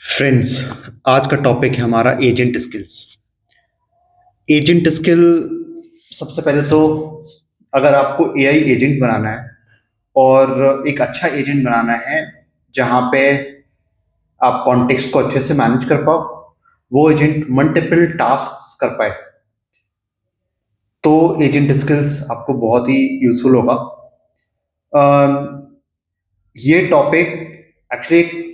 Friends, आज का topic है हमारा एजेंट स्किल्स। एजेंट स्किल, सबसे पहले तो अगर आपको एआई एजेंट बनाना है और एक अच्छा एजेंट बनाना है जहाँ पे आप कॉन्टेक्स्ट को अच्छे से मैनेज कर पाओ, वो एजेंट मल्टीपल टास्क कर पाए, तो एजेंट स्किल्स आपको बहुत ही यूजफुल होगा। अम, ये टॉपिक एक्चुअली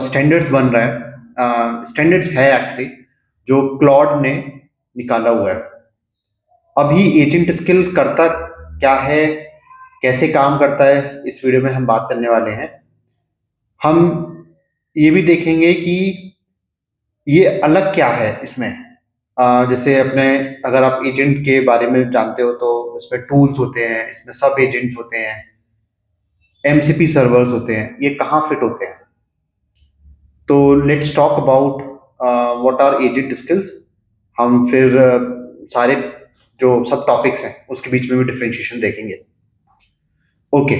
स्टैंडर्ड्स बन रहा है, स्टैंडर्ड्स है एक्चुअली जो क्लॉड ने निकाला हुआ है। अभी एजेंट स्किल करता क्या है, कैसे काम करता है, इस वीडियो में हम बात करने वाले हैं। हम ये भी देखेंगे कि ये अलग क्या है इसमें। जैसे अपने, अगर आप एजेंट के बारे में जानते हो तो इसमें टूल्स होते हैं, इसमें सब एजेंट्स होते हैं, एमसीपी सर्वर्स होते हैं, ये कहाँ फिट होते हैं। तो let's talk about what are agent skills. हम फिर सारे जो सब टॉपिक्स हैं उसके बीच में भी डिफरेंशिएशन देखेंगे। ओके,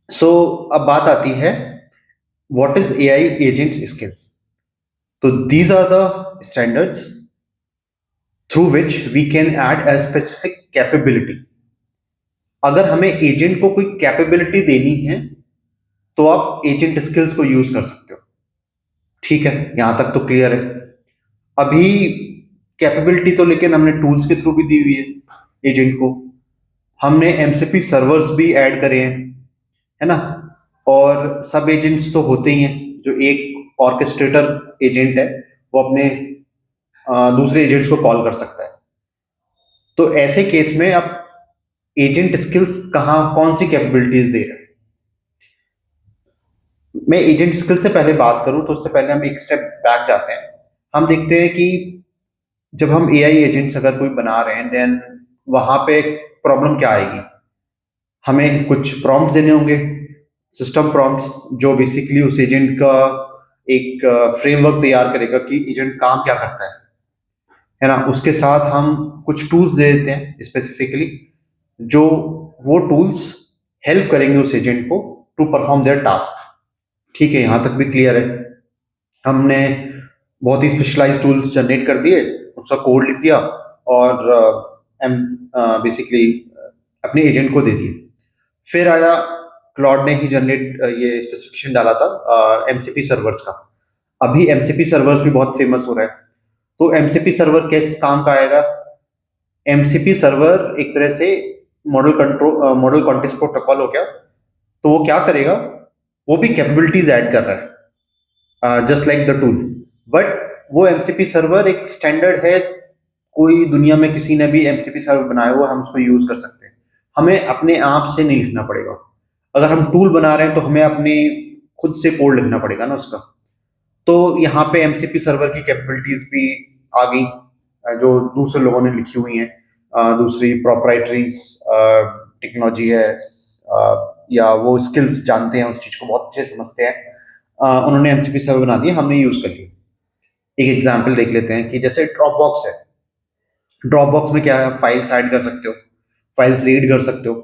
सो अब बात आती है what is AI agent skills. तो these are the standards through which we can add a specific capability. अगर हमें एजेंट को कोई कैपेबिलिटी देनी है तो आप एजेंट स्किल्स को यूज कर सकते हो। ठीक है, यहां तक तो क्लियर है। अभी कैपेबिलिटी तो लेकिन हमने टूल्स के थ्रू भी दी हुई है एजेंट को। हमने एमसीपी सर्वर्स भी ऐड करे हैं, है ना। और सब एजेंट्स तो होते ही हैं। जो एक ऑर्केस्ट्रेटर एजेंट है वो अपने दूसरे एजेंट्स को कॉल कर सकता है। तो ऐसे केस में आप एजेंट स्किल्स कहाँ, कौन सी कैपेबिलिटीज दे रहे हैं। मैं एजेंट स्किल से पहले बात करूं तो उससे पहले हम एक स्टेप बैक जाते हैं। हम देखते हैं कि जब हम एआई एजेंट्स अगर कोई बना रहे हैं देन वहां पे प्रॉब्लम क्या आएगी। हमें कुछ प्रॉम्प्ट्स देने होंगे, सिस्टम प्रॉम्प्ट्स, जो बेसिकली उस एजेंट का एक फ्रेमवर्क तैयार करेगा कि एजेंट काम क्या करता है ना। उसके साथ हम कुछ टूल्स दे देते हैं स्पेसिफिकली, जो वो टूल्स हेल्प करेंगे उस एजेंट को टू परफॉर्म देयर टास्क। ठीक है, यहां तक भी क्लियर है। हमने बहुत ही स्पेशलाइज टूल्स जनरेट कर दिए, उसका कोड लिख दिया और एम बेसिकली अपने एजेंट को दे दिए। फिर आया क्लॉड ने ही जनरेट ये स्पेसिफिकेशन डाला था एमसीपी सर्वर्स का। अभी एमसीपी सर्वर्स भी बहुत फेमस हो रहा है। तो एमसीपी सर्वर किस काम का आएगा। एमसीपी सर्वर एक तरह से मॉडल कॉन्टेक्स्ट प्रोटोकॉल हो गया। तो वो क्या करेगा, वो भी कैपेबिलिटीज ऐड कर रहा है just like the tool. But वो एमसीपी सर्वर एक स्टैंडर्ड है, कोई दुनिया में किसी ने भी एमसीपी सर्वर बनाया हुआ, हम उसको यूज कर सकते हैं। हमें अपने आप से नहीं लिखना पड़ेगा। अगर हम टूल बना रहे हैं तो हमें अपने खुद से कोड लिखना पड़ेगा ना उसका। तो यहाँ पे एमसीपी सर्वर की कैपेबिलिटीज भी आ गई, जो दूसरे लोगों ने लिखी हुई हैं। दूसरी प्रोप्राइटरी टेक्नोलॉजी है, या वो स्किल्स जानते हैं, उस चीज को बहुत अच्छे से समझते हैं। उन्होंने एमसीपी सर्वर बना दिया, हमने यूज कर लिया। एक एग्जाम्पल देख लेते हैं कि जैसे ड्रॉप बॉक्स है। ड्रॉप बॉक्स में क्या है, फाइल्स ऐड कर सकते हो, फाइल्स रीड कर सकते हो,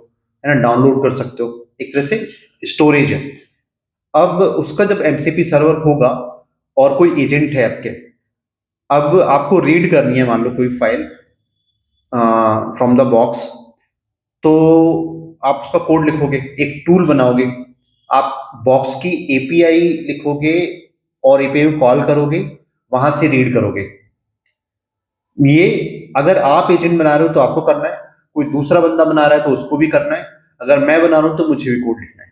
है ना, डाउनलोड कर सकते हो। एक तरह से स्टोरेज है। अब उसका जब एमसीपी सर्वर होगा और कोई एजेंट है आपके, अब आपको रीड करनी है मान लो कोई फाइल फ्रॉम द बॉक्स, तो आप उसका कोड लिखोगे, एक टूल बनाओगे, आप बॉक्स की एपीआई लिखोगे और एपीआई को कॉल करोगे, वहां से रीड करोगे। ये अगर आप एजेंट बना रहे हो तो आपको करना है, कोई दूसरा बंदा बना रहा है तो उसको भी करना है, अगर मैं बना रहा हूं तो मुझे भी कोड लिखना है।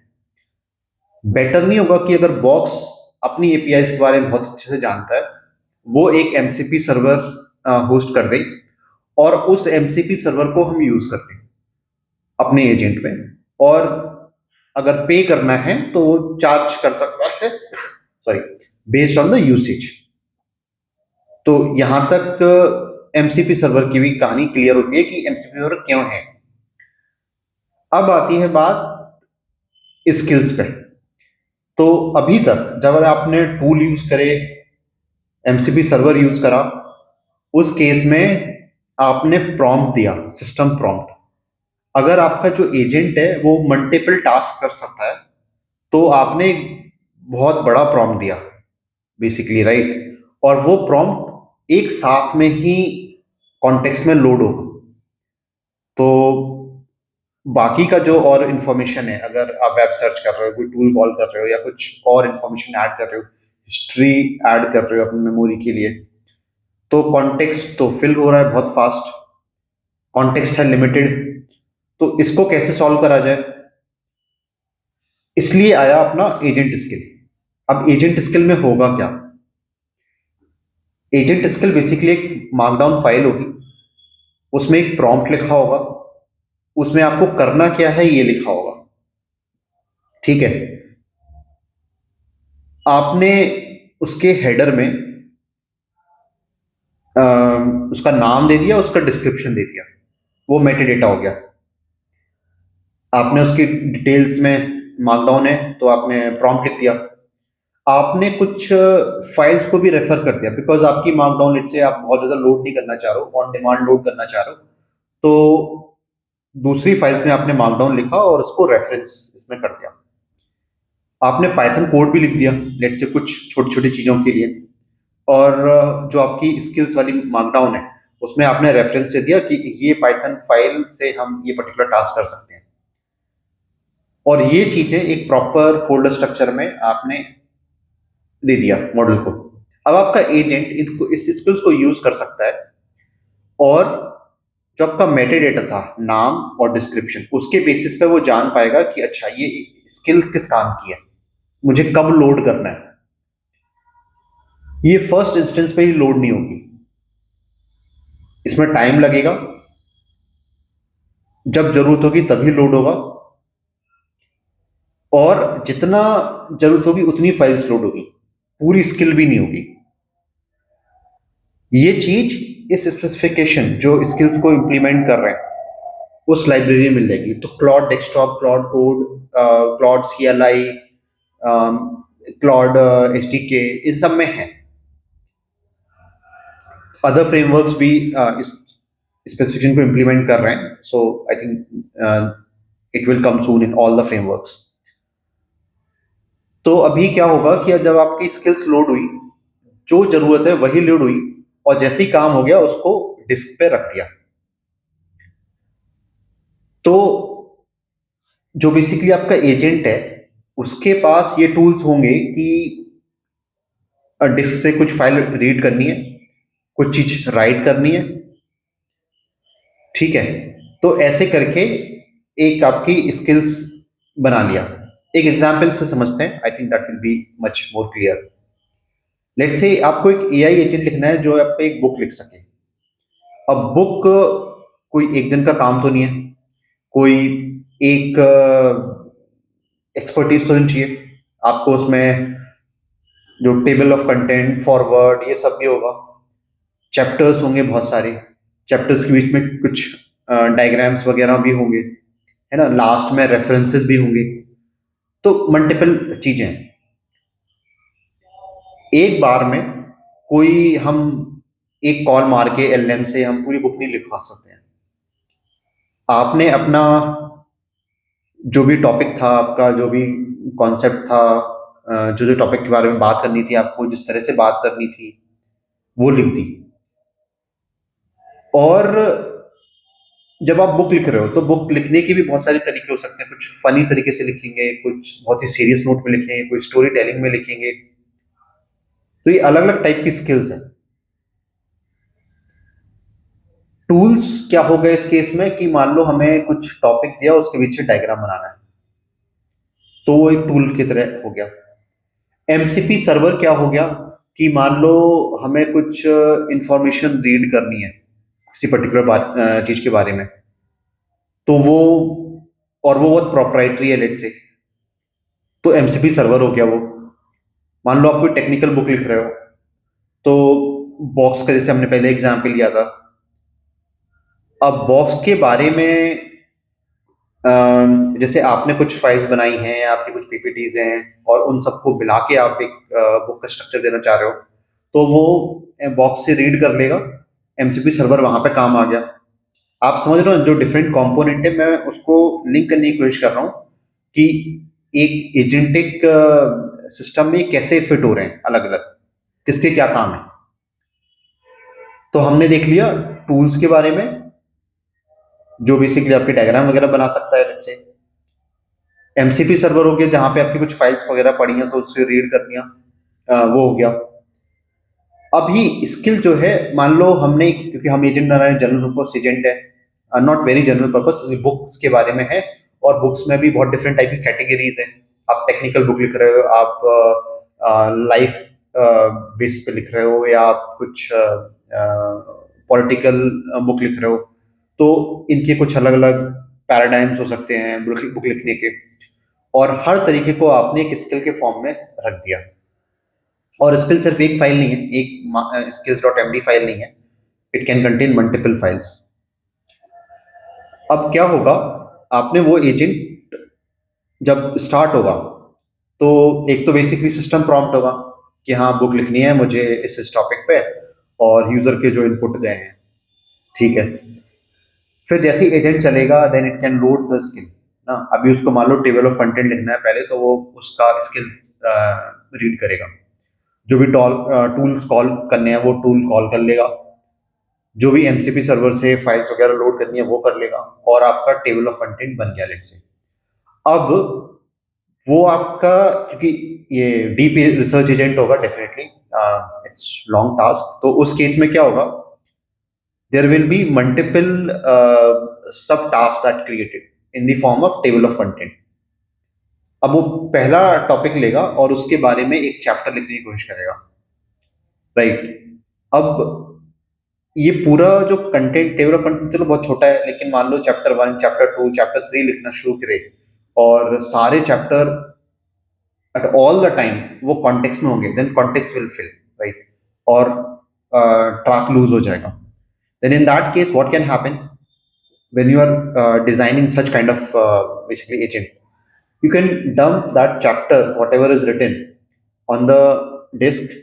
बेटर नहीं होगा कि अगर बॉक्स अपनी एपीआई के बारे में बहुत अच्छे से जानता है, वो एक एमसीपी सर्वर होस्ट कर दे और उस एमसीपी सर्वर को हम यूज करते हैं अपने एजेंट में, और अगर पे करना है तो वो चार्ज कर सकता है, sorry, based on the usage. तो यहां तक एमसीपी सर्वर की भी कहानी क्लियर होती है कि एमसीपी सर्वर क्यों है। अब आती है बात स्किल्स पे। तो अभी तक जब आपने टूल यूज करे, एमसीपी सर्वर यूज करा, उस केस में आपने प्रॉम्प्ट दिया, सिस्टम प्रॉम्प्ट। अगर आपका जो एजेंट है वो मल्टीपल टास्क कर सकता है, तो आपने एक बहुत बड़ा प्रॉम्प्ट दिया बेसिकली, राइट? और वो प्रॉम्प्ट एक साथ में ही कॉन्टेक्स्ट में लोड होगा। तो बाकी का जो और इन्फॉर्मेशन है, अगर आप वेब सर्च कर रहे हो, कोई टूल कॉल कर रहे हो, या कुछ और इन्फॉर्मेशन ऐड कर रहे हो, हिस्ट्री ऐड कर रहे हो अपनी मेमोरी के लिए, तो कॉन्टेक्स्ट तो फिल हो रहा है बहुत फास्ट, कॉन्टेक्स्ट है लिमिटेड। तो इसको कैसे सॉल्व करा जाए, इसलिए आया अपना एजेंट स्किल। अब एजेंट स्किल में होगा क्या? एजेंट स्किल बेसिकली एक मार्कडाउन फाइल होगी, उसमें एक प्रॉम्प्ट लिखा होगा, उसमें आपको करना क्या है ये लिखा होगा। ठीक है? आपने उसके हेडर में उसका नाम दे दिया, उसका डिस्क्रिप्शन दे दिया, वो मेटाडेटा हो गया। आपने उसकी डिटेल्स में मार्कडाउन है तो आपने प्रॉम्प्ट लिख दिया। आपने कुछ फाइल्स को भी रेफर कर दिया, बिकॉज आपकी मार्कडाउन लेट से आप बहुत ज्यादा लोड नहीं करना चाह रहे हो, ऑन डिमांड लोड करना चाह रहे हो, तो दूसरी फाइल्स में आपने मार्कडाउन लिखा और उसको रेफरेंस इसमें कर दिया। आपने पाइथन कोड भी लिख दिया लेट से कुछ छोटी छोटी चीजों के लिए। और जो आपकी स्किल्स वाली मार्कडाउन है, उसमें आपने रेफरेंस दे दिया कि ये पाइथन फाइल से हम ये पर्टिकुलर टास्क कर सकते हैं। और ये चीजें एक प्रॉपर फोल्डर स्ट्रक्चर में आपने दे दिया मॉडल को। अब आपका एजेंट इनको इस स्किल्स को यूज कर सकता है, और जो आपका मेटाडेटा था, नाम और डिस्क्रिप्शन, उसके बेसिस पे वो जान पाएगा कि अच्छा ये स्किल किस काम की है, मुझे कब लोड करना है। ये फर्स्ट इंस्टेंस पे ही लोड नहीं होगी, इसमें टाइम लगेगा, जब जरूरत होगी तभी लोड होगा, और जितना जरूरत होगी उतनी फाइल्स लोड होगी, पूरी स्किल भी नहीं होगी। ये चीज इस स्पेसिफिकेशन जो स्किल्स को इंप्लीमेंट कर रहे हैं उस लाइब्रेरी में मिल जाएगी। तो Claude desktop, Claude code, Claude CLI, Claude SDK, इन सब में है। अदर फ्रेमवर्क्स भी इस स्पेसिफिकेशन को इंप्लीमेंट कर रहे हैं, so I think it will come soon in all the frameworks. तो अभी क्या होगा कि जब आपकी स्किल्स लोड हुई, जो जरूरत है वही लोड हुई, और जैसे ही काम हो गया उसको डिस्क पे रख दिया। तो जो बेसिकली आपका एजेंट है, उसके पास ये टूल्स होंगे कि डिस्क से कुछ फाइल रीड करनी है, कुछ चीज राइट करनी है। ठीक है? तो ऐसे करके एक आपकी स्किल्स बना लिया। एक एग्जाम्पल से समझते हैं, I think that will be much more clear. Let's say आपको एक AI एजेंट लिखना है जो आप पे एक बुक लिख सके। अब बुक कोई एक दिन का काम तो नहीं है, कोई एक एक्सपर्टीज तो नहीं चाहिए आपको। उसमें जो टेबल ऑफ कंटेंट, फॉरवर्ड, ये सब भी होगा, चैप्टर्स होंगे बहुत सारे, चैप्टर्स के बीच में कुछ डायग्राम्स वगैरह भी होंगे, है ना, लास्ट में रेफरेंसेस भी होंगे। तो मल्टीपल चीजें हैं। एक बार में कोई हम एक कॉल मार के LLM से हम पूरी बुक नहीं लिखवा सकते हैं। आपने अपना जो भी टॉपिक था, आपका जो भी कॉन्सेप्ट था, जो जो टॉपिक के बारे में बात करनी थी, आपको जिस तरह से बात करनी थी, वो लिख दी। और जब आप बुक लिख रहे हो तो बुक लिखने के भी बहुत सारे तरीके हो सकते हैं। कुछ फनी तरीके से लिखेंगे, कुछ बहुत ही सीरियस नोट में लिखेंगे, कोई स्टोरी टेलिंग में लिखेंगे। तो ये अलग अलग टाइप की स्किल्स हैं। टूल्स क्या हो गए इस केस में कि मान लो हमें कुछ टॉपिक दिया, उसके पीछे डायग्राम बनाना है, तो वो एक टूल की तरह हो गया। MCP सर्वर क्या हो गया कि मान लो हमें कुछ इंफॉर्मेशन रीड करनी है किसी पर्टिकुलर बात, चीज के बारे में, तो वो, और वो बहुत प्रोप्राइटरी है लेट से, तो MCP सर्वर हो गया वो। मान लो आप कोई टेक्निकल बुक लिख रहे हो, तो बॉक्स का जैसे हमने पहले एग्जाम्पल लिया था, अब बॉक्स के बारे में जैसे आपने कुछ फाइल्स बनाई हैं, आपकी कुछ PPTs हैं, और उन सबको मिला के आप एक बुक का स्ट्रक्चर देना चाह रहे हो, तो वो बॉक्स से रीड कर लेगा, MCP सर्वर वहां पे काम आ गया। आप समझ रहे हो, जो डिफरेंट कंपोनेंट है, मैं उसको लिंक करने की कोशिश कर रहा हूँ कि एक एजेंटिक सिस्टम में कैसे फिट हो रहे हैं अलग अलग, किसके क्या काम है। तो हमने देख लिया टूल्स के बारे में, जो बेसिकली आपके डायग्राम वगैरह बना सकता है। लेट्स से एमसीपी सर्वर हो गया, जहां पे आपकी कुछ फाइल्स वगैरह पड़ी हैं तो उससे रीड करनी है, वो हो गया। अभी स्किल जो है, मान लो हमने, क्योंकि हम एजेंट बना रहे हैं, जनरल पर्पस एजेंट है, not very general purpose, books के बारे में है। और बुक्स में भी बहुत डिफरेंट टाइप की कैटेगरीज हैं। आप टेक्निकल बुक लिख रहे हो, आप लाइफ बेस पे लिख रहे हो, या आप कुछ पॉलिटिकल बुक लिख रहे हो, तो इनके कुछ अलग अलग पैराडाइम्स हो सकते हैं बुक लिखने के। और हर तरीके को आपने एक स्किल के फॉर्म में रख दिया। और स्किल सिर्फ एक फाइल नहीं है, एक skills डॉट एमडी फाइल नहीं है, it can contain multiple files. अब क्या होगा, आपने वो एजेंट जब स्टार्ट होगा, तो एक तो बेसिकली सिस्टम प्रॉम्प्ट होगा कि हाँ बुक लिखनी है मुझे इस टॉपिक पे, और यूजर के जो इनपुट गए हैं, ठीक है। फिर जैसे ही एजेंट चलेगा, then it can load the skill ना। अभी उसको मान लो टेबल ऑफ कंटेंट लिखना है पहले, तो वो उसका स्किल रीड करेगा। जो भी टूल्स कॉल करने हैं वो टूल कॉल कर लेगा। जो भी एमसीपी सर्वर से फाइल्स वगैरह लोड करनी है वो कर लेगा, और आपका टेबल ऑफ कंटेंट बन गया लेट्स से। अब वो आपका, क्योंकि ये डीप रिसर्च एजेंट होगा डेफिनेटली, इट्स लॉन्ग टास्क, तो उस केस में क्या होगा, देयर विल बी मल्टीपल सब task that created in the form of table of content. अब वो पहला टॉपिक लेगा और उसके बारे में एक चैप्टर लिखने की कोशिश करेगा, राइट। अब ये पूरा जो कंटेंट, टेबल ऑफ कंटेंट चलो बहुत छोटा है, लेकिन मान लो चैप्टर 1, चैप्टर 2, चैप्टर 3 लिखना शुरू करे, और सारे chapter at all the time वो कॉन्टेक्स्ट में होंगे, then context will fill, right. और ट्रैक लूज हो जाएगा। Then in that case what can happen, when you are designing such kind of basically agent, you can dump that chapter whatever is written on the disk,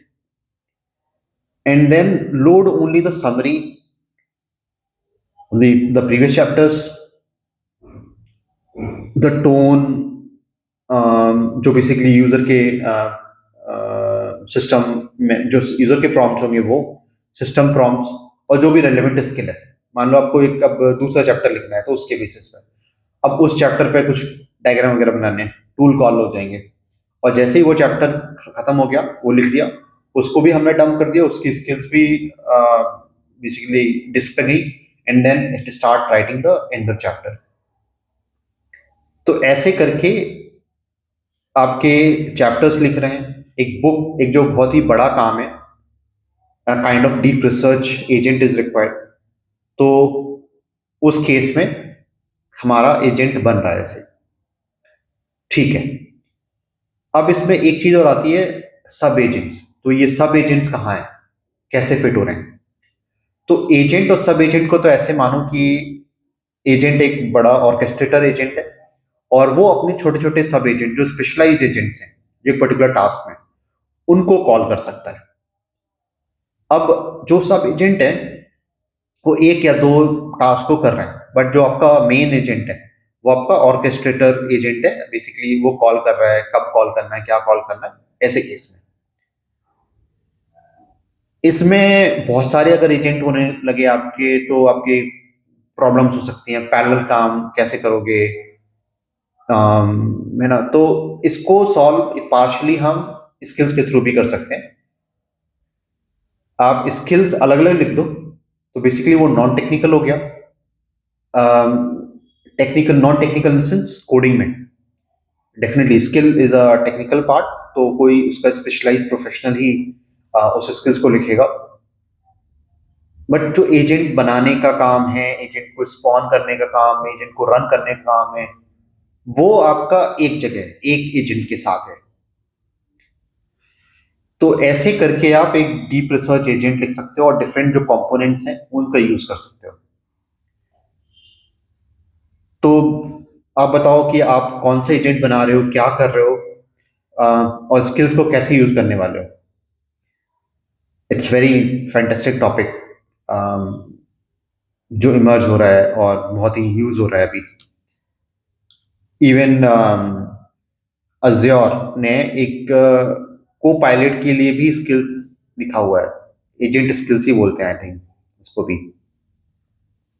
and then load only the summary, the previous chapters, the tone, जो basically user के system में जो user के prompts होंगे वो system prompts, और जो भी रेलेवेंट स्किल है। मान लो आपको एक अब दूसरा चैप्टर लिखना है, तो उसके बेसिस पे अब उस चैप्टर पे कुछ डायग्राम वगैरह बनाने हैं, टूल कॉल हो जाएंगे। और जैसे ही वो चैप्टर खत्म हो गया, वो लिख दिया, उसको भी हमने डंप कर दिया, उसकी स्किल्स भी बेसिकली डिस्क पे गई, and then it start writing the entire chapter. तो ऐसे करके आपके चैप्टर्स लिख रहे हैं। एक बुक, एक जो बहुत ही बड़ा काम है, kind of deep research agent is required. तो उस केस में हमारा एजेंट बन रहा है ऐसे, ठीक है। अब इसमें एक चीज और आती है, सब एजेंट्स। तो ये सब एजेंट्स कहाँ हैं, कैसे फिट हो रहे हैं। तो एजेंट और सब एजेंट को तो ऐसे मानो कि एजेंट एक बड़ा ऑर्केस्ट्रेटर एजेंट है, और वो अपने छोटे छोटे सब एजेंट जो स्पेशलाइज्ड एजेंट्स हैं, जो एक पर्टिकुलर टास्क में, उनको कॉल कर सकता है। अब जो सब एजेंट है वो एक या दो टास्क को कर रहे हैं, बट जो आपका मेन एजेंट है वो आपका ऑर्केस्ट्रेटर एजेंट है। बेसिकली वो कॉल कर रहा है, कब कॉल करना है, क्या कॉल करना है, ऐसे केस में। इसमें बहुत सारे अगर एजेंट होने लगे आपके, तो आपकी प्रॉब्लम्स हो सकती हैं। पैरेलल काम कैसे करोगे, है ना। तो इसको सॉल्व पार्शली हम स्किल्स के थ्रू भी कर सकते हैं। आप स्किल्स अलग अलग लिख दो, तो बेसिकली वो नॉन टेक्निकल हो गया। Technical, non technical in sense coding में, definitely skill is a technical part, तो कोई उसका स्पेशलाइज प्रोफेशनल ही उस स्किल्स को लिखेगा। बट जो एजेंट बनाने का काम है, एजेंट को स्पॉन करने का काम, एजेंट को रन करने का काम है, वो आपका एक जगह एक एजेंट के साथ है। तो ऐसे करके आप एक डीप रिसर्च एजेंट लिख सकते हो, और डिफरेंट जो कंपोनेंट्स हैं उनका यूज कर सकते हो। तो आप बताओ कि आप कौन सा एजेंट बना रहे हो, क्या कर रहे हो, और स्किल्स को कैसे यूज करने वाले हो। इट्स वेरी फैंटास्टिक टॉपिक जो इमर्ज हो रहा है और बहुत ही यूज हो रहा है अभी। इवन अज्योर ने एक को पायलट के लिए भी स्किल्स लिखा हुआ है, एजेंट स्किल्स ही बोलते हैं आई थिंक इसको भी।